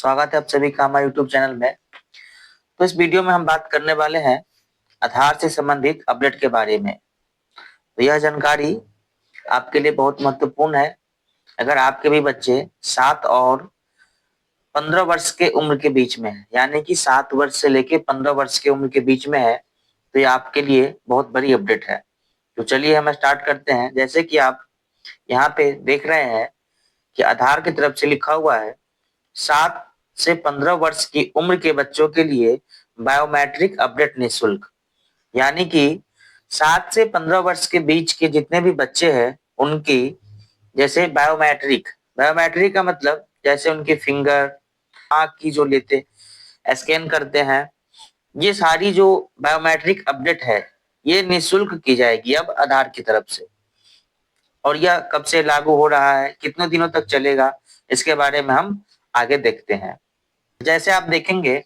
स्वागत है आप सभी का हमारे यूट्यूब चैनल में। तो इस वीडियो में हम बात करने वाले हैं आधार से संबंधित अपडेट के बारे में। तो यह जानकारी आपके लिए बहुत महत्वपूर्ण है। अगर आपके भी बच्चे 7 और 15 वर्ष के उम्र के बीच में है, यानी कि 7 वर्ष से लेके 15 वर्ष के उम्र के बीच में है, तो ये आपके लिए बहुत बड़ी अपडेट है। तो चलिए हम स्टार्ट करते हैं। जैसे कि आप यहाँ पे देख रहे हैं कि आधार की तरफ से लिखा हुआ है 7 से 15 वर्ष की उम्र के बच्चों के लिए बायोमेट्रिक अपडेट निःशुल्क। यानी कि 7 से 15 वर्ष के बीच के जितने भी बच्चे हैं उनकी जैसे बायोमेट्रिक बायोमेट्रिक का मतलब जैसे उनकी फिंगर, आंख की जो लेते स्कैन करते हैं, ये सारी जो बायोमेट्रिक अपडेट है ये निःशुल्क की जाएगी अब आधार की तरफ से। और यह कब से लागू हो रहा है, कितने दिनों तक चलेगा, इसके बारे में हम आगे देखते हैं। जैसे आप देखेंगे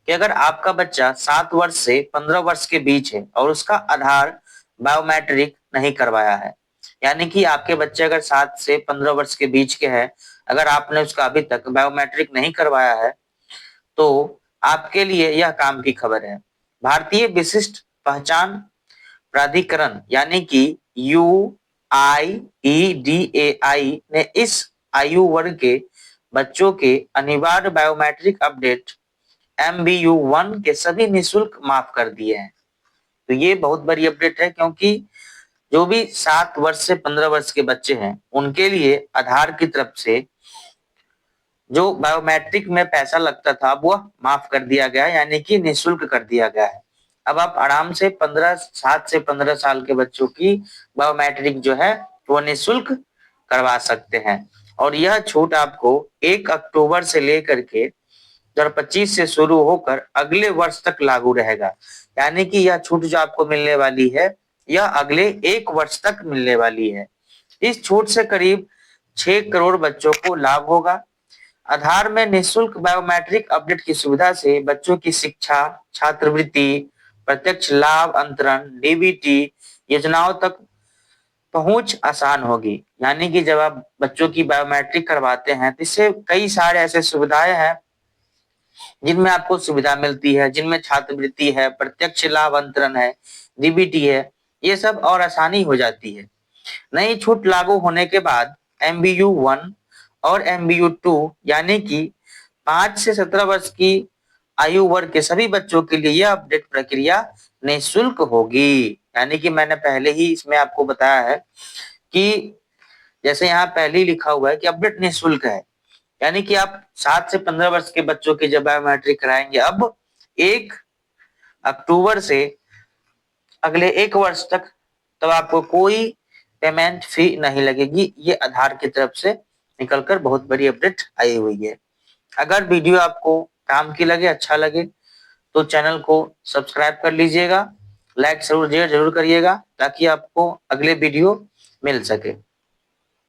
कि अगर आपका बच्चा 7 वर्ष से 15 वर्ष के बीच है और उसका आधार बायोमेट्रिक नहीं करवाया है, यानी कि आपके बच्चे अगर 7 से 15 वर्ष के बीच के हैं, अगर आपने उसका अभी तक बायोमेट्रिक नहीं करवाया है, तो आपके लिए यह काम की खबर है। भारतीय विशिष्ट पहचान प्राधिकरण यानी कि UIDAI ने इस आयु वर्ग के बच्चों के अनिवार्य बायोमेट्रिक अपडेट MBU1 के सभी निःशुल्क माफ कर दिए हैं। तो ये बहुत बड़ी अपडेट है, क्योंकि जो भी 7 वर्ष से 15 वर्ष के बच्चे हैं उनके लिए आधार की तरफ से जो बायोमेट्रिक में पैसा लगता था वह माफ कर दिया गया है, यानी कि निःशुल्क कर दिया गया है। अब आप आराम से 7 से 15 साल के बच्चों की बायोमेट्रिक जो है वो निःशुल्क करवा सकते हैं। और यह छूट आपको 1 अक्टूबर से लेकर के 2025 से शुरू होकर अगले वर्ष तक लागू रहेगा। यानी कि यह छूट जो आपको मिलने वाली है यह अगले 1 वर्ष तक मिलने वाली है। इस छूट से करीब 6 करोड़ बच्चों को लाभ होगा। आधार में निःशुल्क बायोमेट्रिक अपडेट की सुविधा से बच्चों की शिक्षा, छात्रवृत्ति, प्रत्यक्ष लाभ अंतरण, डीबीटी योजनाओं तक पहुंच आसान होगी। यानी कि जब आप बच्चों की बायोमेट्रिक करवाते हैं तो इससे कई सारे ऐसे सुविधाएं हैं जिनमें आपको सुविधा मिलती है, जिनमें छात्रवृत्ति है, प्रत्यक्ष लाभ अंतरण है, डीबीटी है, ये सब और आसानी हो जाती है। नई छूट लागू होने के बाद MBU1 और MBU2 यानी कि 5 से 17 वर्ष की आयु वर्ग के सभी बच्चों के लिए यह अपडेट प्रक्रिया निःशुल्क होगी। यानी कि मैंने पहले ही इसमें आपको बताया है कि जैसे यहाँ पहले ही लिखा हुआ है कि अपडेट निःशुल्क है, यानी कि आप 7 से 15 वर्ष के बच्चों की जब बायोमेट्रिक कराएंगे अब 1 अक्टूबर से अगले 1 वर्ष तक, तब आपको कोई पेमेंट फी नहीं लगेगी। ये आधार की तरफ से निकलकर बहुत बड़ी अपडेट आई हुई है। अगर वीडियो आपको काम की लगे, अच्छा लगे, तो चैनल को सब्सक्राइब कर लीजिएगा, लाइक जरूर करिएगा ताकि आपको अगले वीडियो मिल सके।